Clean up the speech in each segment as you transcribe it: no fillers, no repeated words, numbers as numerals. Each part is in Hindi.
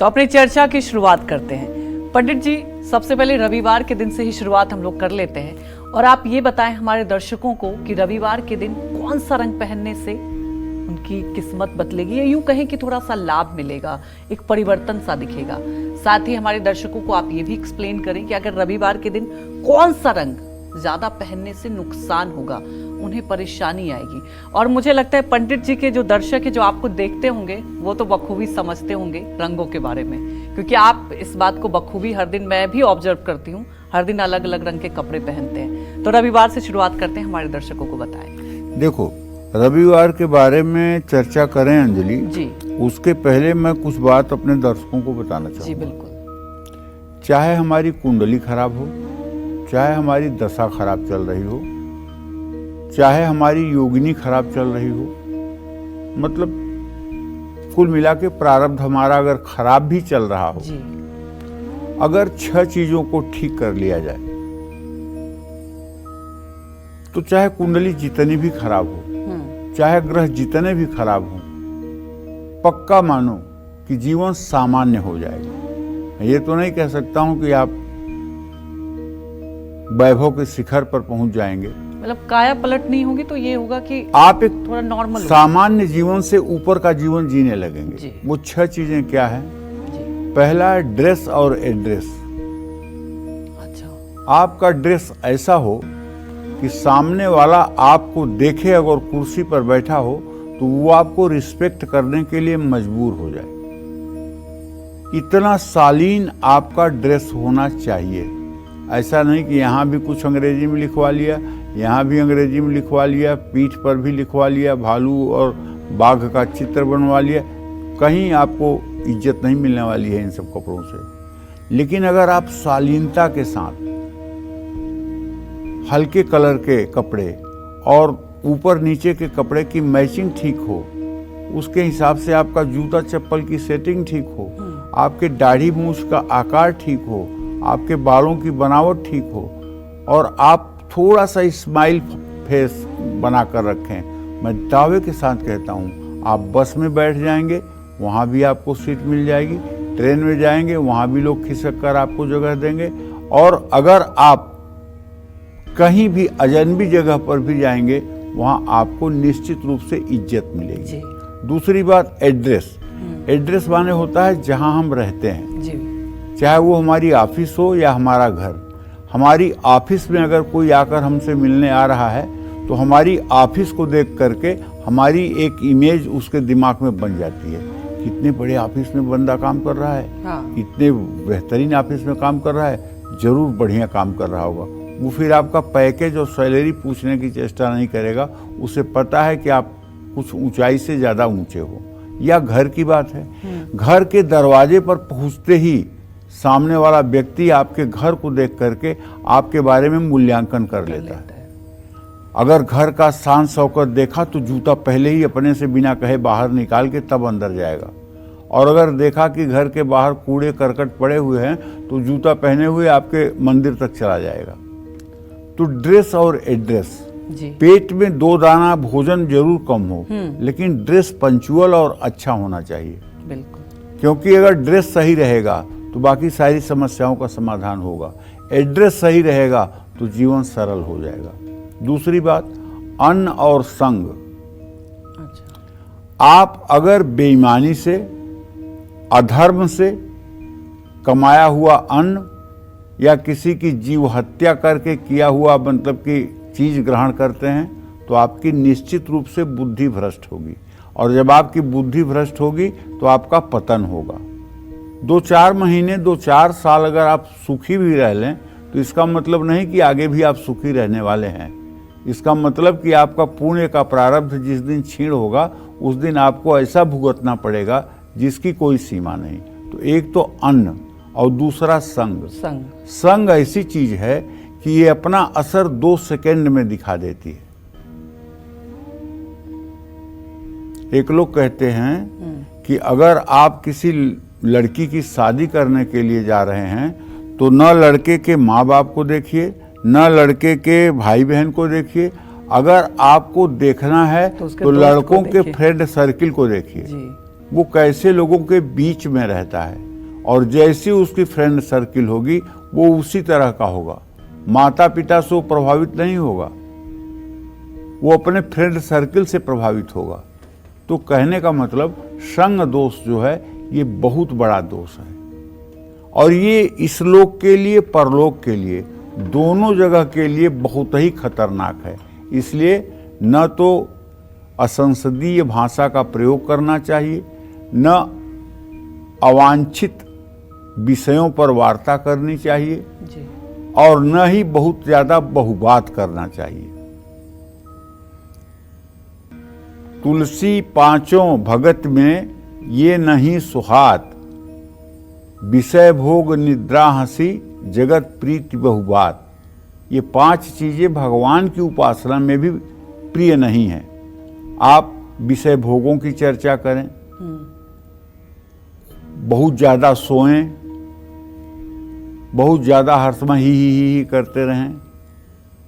तो अपनी चर्चा की शुरुआत करते हैं। पंडित जी, सबसे पहले रविवार के दिन से ही शुरुआत हम लोग कर लेते हैं और आप ये बताएं हमारे दर्शकों को कि रविवार के दिन कौन सा रंग पहनने से उनकी किस्मत बदलेगी या यूं कहें कि थोड़ा सा लाभ मिलेगा, एक परिवर्तन सा दिखेगा। साथ ही हमारे दर्शकों को आप ये भी एक्सप्लेन करें कि अगर रविवार के दिन कौन सा रंग ज्यादा पहनने से नुकसान होगा, उन्हें परेशानी आएगी। और मुझे लगता है पंडित जी के जो दर्शक है, जो आपको देखते होंगे, वो तो बखूबी समझते होंगे रंगों के बारे में, क्योंकि आप इस बात को बखूबी हर दिन, मैं भी ऑब्जर्व करती हूँ, हर दिन अलग अलग रंग के कपड़े पहनते हैं। तो रविवार से शुरुआत करते हैं, हमारे दर्शकों को बताएं। देखो, रविवार के बारे में चर्चा करें अंजलि जी, उसके पहले मैं कुछ बात अपने दर्शकों को बताना जी चाहूँगा। बिल्कुल। चाहे हमारी कुंडली खराब हो, चाहे हमारी दशा खराब चल रही हो, चाहे हमारी योगिनी खराब चल रही हो, मतलब कुल मिला के प्रारब्ध हमारा अगर खराब भी चल रहा हो, जी, अगर 6 चीजों को ठीक कर लिया जाए तो चाहे कुंडली जितनी भी खराब हो, चाहे ग्रह जितने भी खराब हों, पक्का मानो कि जीवन सामान्य हो जाएगा। ये तो नहीं कह सकता हूं कि आप वैभव के शिखर पर पहुंच जाएंगे, मतलब काया पलट नहीं होगी तो ये होगा कि आप एक थोड़ा नॉर्मल सामान्य जीवन से ऊपर का जीवन जीने लगेंगे। जी। वो 6 चीजें क्या है? जी। पहला है ड्रेस और एड्रेस। अच्छा। आपका ड्रेस ऐसा हो कि सामने वाला आपको देखे, अगर कुर्सी पर बैठा हो तो वो आपको रिस्पेक्ट करने के लिए मजबूर हो जाए। इतना शालीन आपका ड्रेस होना चाहिए। ऐसा नहीं कि यहाँ भी कुछ अंग्रेजी में लिखवा लिया, यहाँ भी अंग्रेजी में लिखवा लिया, पीठ पर भी लिखवा लिया, भालू और बाघ का चित्र बनवा लिया। कहीं आपको इज्जत नहीं मिलने वाली है इन सब कपड़ों से। लेकिन अगर आप शालीनता के साथ हल्के कलर के कपड़े और ऊपर नीचे के कपड़े की मैचिंग ठीक हो, उसके हिसाब से आपका जूता चप्पल की सेटिंग ठीक हो, आपके दाढ़ी मूछ का आकार ठीक हो, आपके बालों की बनावट ठीक हो और आप थोड़ा सा स्माइल फेस बना कर रखें, मैं दावे के साथ कहता हूँ आप बस में बैठ जाएंगे, वहाँ भी आपको सीट मिल जाएगी। ट्रेन में जाएंगे, वहाँ भी लोग खिसक कर आपको जगह देंगे। और अगर आप कहीं भी अजनबी जगह पर भी जाएंगे, वहाँ आपको निश्चित रूप से इज्जत मिलेगी। दूसरी बात, एड्रेस। एड्रेस माने होता है जहाँ हम रहते हैं, जी। चाहे वो हमारी ऑफिस हो या हमारा घर। हमारी ऑफिस में अगर कोई आकर हमसे मिलने आ रहा है तो हमारी ऑफिस को देख करके हमारी एक इमेज उसके दिमाग में बन जाती है। कितने बड़े ऑफिस में बंदा काम कर रहा है, हाँ। इतने बेहतरीन ऑफिस में काम कर रहा है, जरूर बढ़िया काम कर रहा होगा। वो फिर आपका पैकेज और सैलरी पूछने की चेष्टा नहीं करेगा, उसे पता है कि आप कुछ ऊंचाई से ज़्यादा ऊंचे हो। या घर की बात है, घर के दरवाजे पर पहुंचते ही सामने वाला व्यक्ति आपके घर को देख करके आपके बारे में मूल्यांकन कर लेता है। अगर घर का शान शौकत देखा तो जूता पहले ही अपने से बिना कहे बाहर निकाल के तब अंदर जाएगा। और अगर देखा कि घर के बाहर कूड़े करकट पड़े हुए हैं तो जूता पहने हुए आपके मंदिर तक चला जाएगा। तो ड्रेस और एड्रेस, पेट में 2 दाना भोजन जरूर कम हो, लेकिन ड्रेस पंचुअल और अच्छा होना चाहिए। बिल्कुल। क्योंकि अगर ड्रेस सही रहेगा तो बाकी सारी समस्याओं का समाधान होगा। एड्रेस सही रहेगा तो जीवन सरल हो जाएगा। दूसरी बात, अन्न और संग। अच्छा। आप अगर बेईमानी से, अधर्म से कमाया हुआ अन्न या किसी की जीव हत्या करके किया हुआ मतलब कि चीज ग्रहण करते हैं तो आपकी निश्चित रूप से बुद्धि भ्रष्ट होगी। और जब आपकी बुद्धि भ्रष्ट होगी तो आपका पतन होगा। 2-4 महीने, 2-4 साल अगर आप सुखी भी रह लें तो इसका मतलब नहीं कि आगे भी आप सुखी रहने वाले हैं। इसका मतलब कि आपका पुण्य का प्रारब्ध जिस दिन क्षीण होगा उस दिन आपको ऐसा भुगतना पड़ेगा जिसकी कोई सीमा नहीं। तो एक तो अन्न और दूसरा संग। संग ऐसी चीज है कि ये अपना असर 2 सेकंड में दिखा देती है। एक लोग कहते हैं कि अगर आप किसी लड़की की शादी करने के लिए जा रहे हैं तो न लड़के के माँ बाप को देखिए, न लड़के के भाई बहन को देखिए। अगर आपको देखना है तो लड़कों के फ्रेंड सर्किल को देखिए, वो कैसे लोगों के बीच में रहता है। और जैसी उसकी फ्रेंड सर्किल होगी वो उसी तरह का होगा। माता पिता से वो प्रभावित नहीं होगा, वो अपने फ्रेंड सर्किल से प्रभावित होगा। तो कहने का मतलब संग दोष जो है ये बहुत बड़ा दोष है, और ये इस लोक के लिए परलोक के लिए दोनों जगह के लिए बहुत ही खतरनाक है। इसलिए न तो असंसदीय भाषा का प्रयोग करना चाहिए, न अवांछित विषयों पर वार्ता करनी चाहिए जी। और न ही बहुत ज्यादा बहुबात करना चाहिए। तुलसी पांचों भगत में ये नहीं सुहात, विषय भोग निद्रा हंसी जगत प्रीति बहुबात। ये 5 चीजें भगवान की उपासना में भी प्रिय नहीं है। आप विषय भोगों की चर्चा करें, बहुत ज्यादा सोएं, बहुत ज्यादा हर समय ही करते रहें,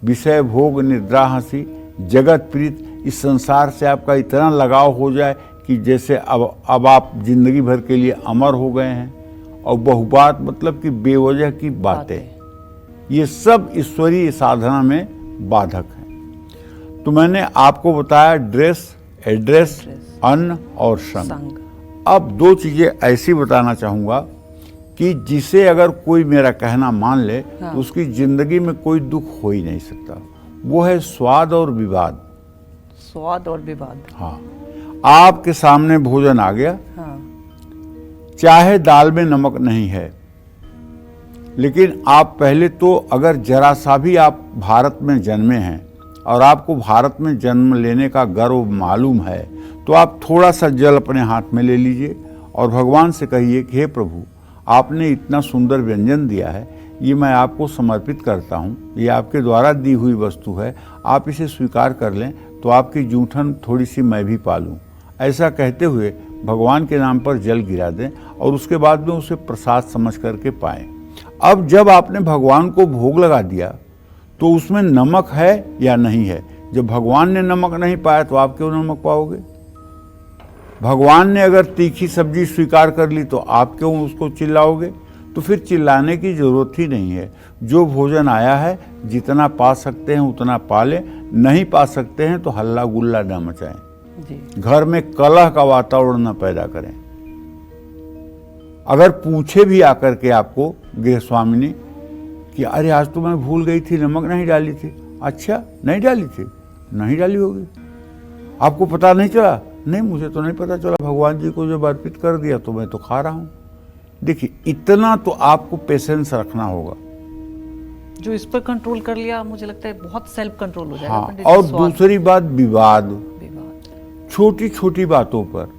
विषय भोग निद्रा हंसी जगत प्रीत, इस संसार से आपका इतना लगाव हो जाए कि जैसे अब आप जिंदगी भर के लिए अमर हो गए हैं। और बहुबात मतलब कि बेवजह की बातें, ये सब ईश्वरीय साधना में बाधक हैं। तो मैंने आपको बताया ड्रेस, एड्रेस, अन्न और संग। अब 2 चीजें ऐसी बताना चाहूंगा कि जिसे अगर कोई मेरा कहना मान ले तो उसकी जिंदगी में कोई दुख हो ही नहीं सकता। वो है स्वाद और विवाद। स्वाद और विवाद। हाँ, आपके सामने भोजन आ गया, हाँ। चाहे दाल में नमक नहीं है, लेकिन आप पहले तो अगर जरा सा भी आप भारत में जन्मे हैं और आपको भारत में जन्म लेने का गर्व मालूम है, तो आप थोड़ा सा जल अपने हाथ में ले लीजिए और भगवान से कहिए कि हे प्रभु, आपने इतना सुंदर व्यंजन दिया है, ये मैं आपको समर्पित करता हूँ, ये आपके द्वारा दी हुई वस्तु है, आप इसे स्वीकार कर लें तो आपकी जूठन थोड़ी सी मैं भी पालूं। ऐसा कहते हुए भगवान के नाम पर जल गिरा दें और उसके बाद में उसे प्रसाद समझ करके पाएं। अब जब आपने भगवान को भोग लगा दिया तो उसमें नमक है या नहीं है। जब भगवान ने नमक नहीं पाया तो आप क्यों नमक पाओगे? भगवान ने अगर तीखी सब्जी स्वीकार कर ली तो आप क्यों उसको चिल्लाओगे? तो फिर चिल्लाने की जरूरत ही नहीं है। जो भोजन आया है जितना पा सकते हैं उतना पा लें, नहीं पा सकते हैं तो हल्ला गुल्ला न मचाएं, घर में कलह का वातावरण न पैदा करें। अगर पूछे भी आकर के आपको गृहस्वामिनी कि अरे आज तो मैं भूल गई थी, नमक नहीं डाली थी। अच्छा, नहीं डाली थी? नहीं डाली होगी, आपको पता नहीं चला? नहीं, मुझे तो नहीं पता चला, भगवान जी को जब अर्पित कर दिया तो मैं तो खा रहा हूं। देखिए, इतना तो आपको पेशेंस रखना होगा। जो इस पर कंट्रोल कर लिया, मुझे लगता है बहुत सेल्फ कंट्रोल हो जाएगा। हाँ, और दूसरी बात विवाद। छोटी छोटी बातों पर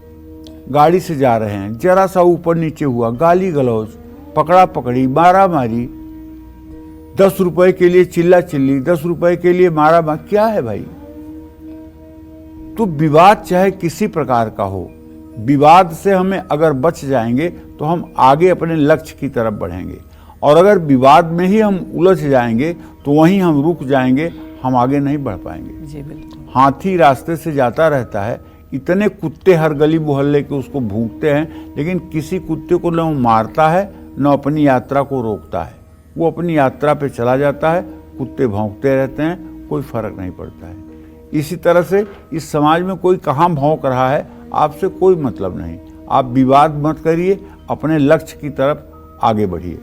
गाड़ी से जा रहे हैं, जरा सा ऊपर नीचे हुआ, गाली गलौज, पकड़ा पकड़ी, मारा मारी, 10 रुपए के लिए चिल्ला चिल्ली, 10 रुपए के लिए मारा मार, क्या है भाई? तो विवाद चाहे किसी प्रकार का हो, विवाद से हमें अगर बच जाएंगे तो हम आगे अपने लक्ष्य की तरफ बढ़ेंगे, और अगर विवाद में ही हम उलझ जाएंगे तो वहीं हम रुक जाएंगे, हम आगे नहीं बढ़ पाएंगे। जी बिल्कुल। हाथी रास्ते से जाता रहता है, इतने कुत्ते हर गली मोहल्ले के उसको भूखते हैं, लेकिन किसी कुत्ते को न वो मारता है न अपनी यात्रा को रोकता है। वो अपनी यात्रा पे चला जाता है, कुत्ते भौंकते रहते हैं, कोई फर्क नहीं पड़ता है। इसी तरह से इस समाज में कोई कहाँ भौंक रहा है, आपसे कोई मतलब नहीं। आप विवाद मत करिए, अपने लक्ष्य की तरफ आगे बढ़िए।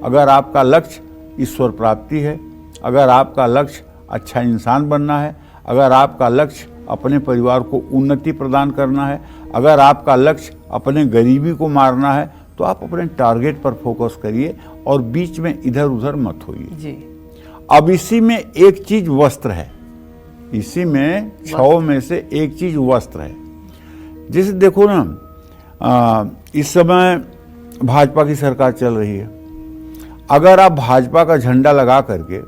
अगर आपका लक्ष्य ईश्वर प्राप्ति है, अगर आपका लक्ष्य अच्छा इंसान बनना है, अगर आपका लक्ष्य अपने परिवार को उन्नति प्रदान करना है, अगर आपका लक्ष्य अपने गरीबी को मारना है, तो आप अपने टारगेट पर फोकस करिए और बीच में इधर उधर मत होइए जी। अब इसी में एक चीज वस्त्र है, इसी में 6 में से एक चीज वस्त्र है। जैसे देखो ना, इस समय भाजपा की सरकार चल रही है। अगर आप भाजपा का झंडा लगा करके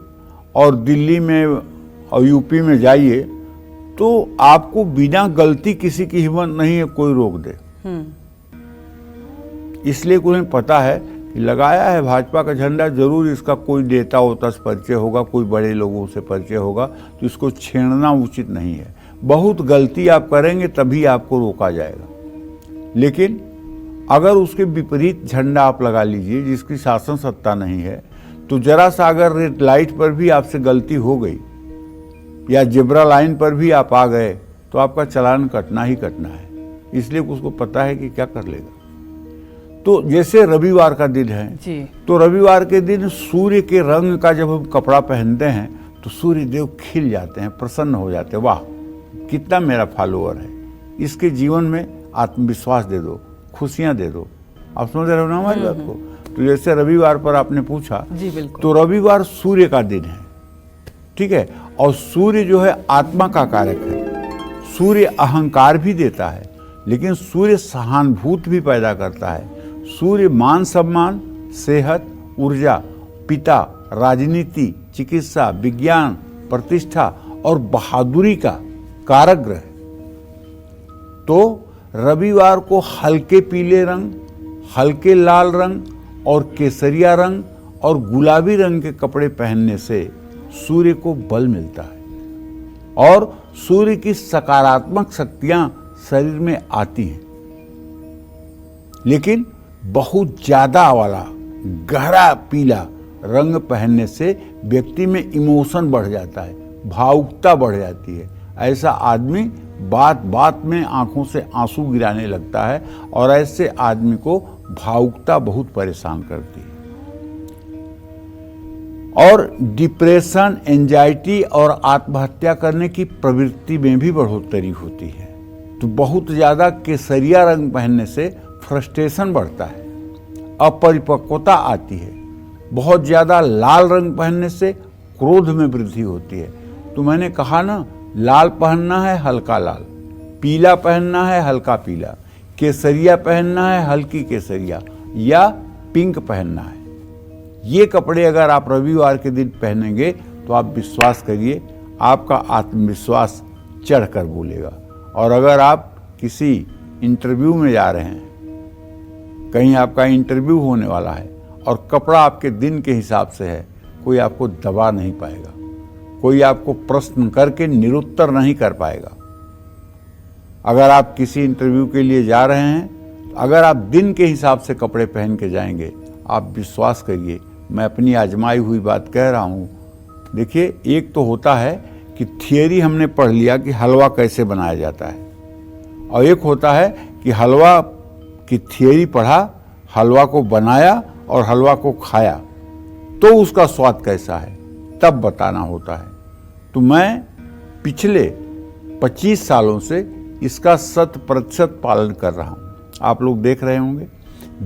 और दिल्ली में और यूपी में जाइए तो आपको बिना गलती किसी की हिम्मत नहीं है कोई रोक दे। इसलिए उन्हें पता है कि लगाया है भाजपा का झंडा, जरूर इसका कोई नेता होता से परिचय होगा, कोई बड़े लोगों से परिचय होगा, तो इसको छेड़ना उचित नहीं है। बहुत गलती आप करेंगे तभी आपको रोका जाएगा। लेकिन अगर उसके विपरीत झंडा आप लगा लीजिए जिसकी शासन सत्ता नहीं है, तो जरा सा अगर रेड लाइट पर भी आपसे गलती हो गई या जेब्रा लाइन पर भी आप आ गए तो आपका चालान कटना ही कटना है, इसलिए उसको पता है कि क्या कर लेगा। तो जैसे रविवार का दिन है जी। तो रविवार के दिन सूर्य के रंग का जब हम कपड़ा पहनते हैं तो सूर्य देव खिल जाते हैं, प्रसन्न हो जाते हैं, वाह कितना मेरा फॉलोअर है, इसके जीवन में आत्मविश्वास दे दो, खुशियां दे दो। आप समझ रहे हो ना हमारी बात को। तो जैसे रविवार पर आपने पूछा, जी बिल्कुल, तो रविवार सूर्य का दिन है, ठीक है। और सूर्य जो है आत्मा का कारक है। सूर्य अहंकार भी देता है, लेकिन सूर्य सहानुभूति भी पैदा करता है। सूर्य मान सम्मान, सेहत, ऊर्जा, पिता, राजनीति, चिकित्सा, विज्ञान, प्रतिष्ठा और बहादुरी का कारक ग्रह है। तो रविवार को हल्के पीले रंग, हल्के लाल रंग और केसरिया रंग और गुलाबी रंग के कपड़े पहनने से सूर्य को बल मिलता है और सूर्य की सकारात्मक शक्तियां शरीर में आती हैं। लेकिन बहुत ज्यादा वाला गहरा पीला रंग पहनने से व्यक्ति में इमोशन बढ़ जाता है, भावुकता बढ़ जाती है। ऐसा आदमी बात बात में आंखों से आंसू गिराने लगता है और ऐसे आदमी को भावुकता बहुत परेशान करती है। और डिप्रेशन, एंजाइटी और आत्महत्या करने की प्रवृत्ति में भी बढ़ोतरी होती है। तो बहुत ज्यादा केसरिया रंग पहनने से फ्रस्ट्रेशन बढ़ता है, अपरिपक्वता आती है। बहुत ज्यादा लाल रंग पहनने से क्रोध में वृद्धि होती है। तो मैंने कहा ना, लाल पहनना है हल्का लाल, पीला पहनना है हल्का पीला, केसरिया पहनना है हल्की केसरिया, या पिंक पहनना है। ये कपड़े अगर आप रविवार के दिन पहनेंगे तो आप विश्वास करिए आपका आत्मविश्वास चढ़कर बोलेगा। और अगर आप किसी इंटरव्यू में जा रहे हैं, कहीं आपका इंटरव्यू होने वाला है और कपड़ा आपके दिन के हिसाब से है, कोई आपको दबा नहीं पाएगा, कोई आपको प्रश्न करके निरुत्तर नहीं कर पाएगा। अगर आप किसी इंटरव्यू के लिए जा रहे हैं, अगर आप दिन के हिसाब से कपड़े पहन के जाएंगे, आप विश्वास करिए, मैं अपनी आजमाई हुई बात कह रहा हूँ। देखिए, एक तो होता है कि थियरी हमने पढ़ लिया कि हलवा कैसे बनाया जाता है, और एक होता है कि हलवा की थियरी पढ़ा, हलवा को बनाया और हलवा को खाया तो उसका स्वाद कैसा है तब बताना होता है। तो मैं पिछले 25 सालों से इसका 100% पालन कर रहा हूँ। आप लोग देख रहे होंगे,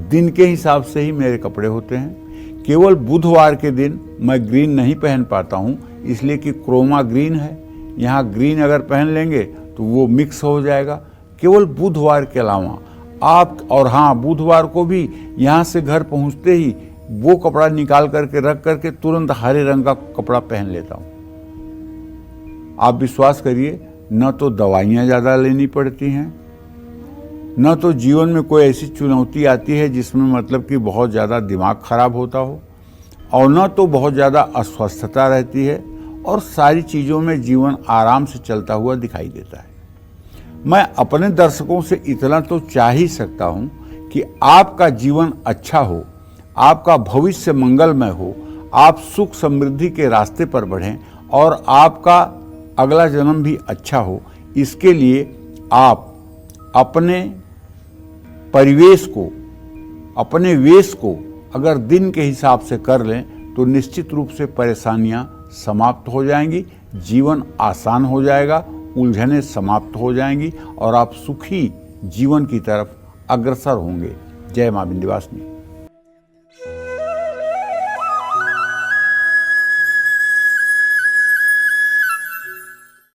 दिन के हिसाब से ही मेरे कपड़े होते हैं। केवल बुधवार के दिन मैं ग्रीन नहीं पहन पाता हूँ, इसलिए कि क्रोमा ग्रीन है। यहाँ ग्रीन अगर पहन लेंगे तो वो मिक्स हो जाएगा। केवल बुधवार के अलावा आप, और हाँ, बुधवार को भी यहाँ से घर पहुँचते ही वो कपड़ा निकाल करके रख करके तुरंत हरे रंग का कपड़ा पहन लेता हूँ। आप विश्वास करिए, न तो दवाइयाँ ज़्यादा लेनी पड़ती हैं, न तो जीवन में कोई ऐसी चुनौती आती है जिसमें मतलब कि बहुत ज़्यादा दिमाग खराब होता हो, और न तो बहुत ज़्यादा अस्वस्थता रहती है, और सारी चीज़ों में जीवन आराम से चलता हुआ दिखाई देता है। मैं अपने दर्शकों से इतना तो चाह ही सकता हूँ कि आपका जीवन अच्छा हो, आपका भविष्य मंगलमय हो, आप सुख समृद्धि के रास्ते पर बढ़ें और आपका अगला जन्म भी अच्छा हो। इसके लिए आप अपने परिवेश को, अपने वेश को अगर दिन के हिसाब से कर लें तो निश्चित रूप से परेशानियां समाप्त हो जाएंगी, जीवन आसान हो जाएगा, उलझनें समाप्त हो जाएंगी और आप सुखी जीवन की तरफ अग्रसर होंगे। जय मां विंध्यवासिनी।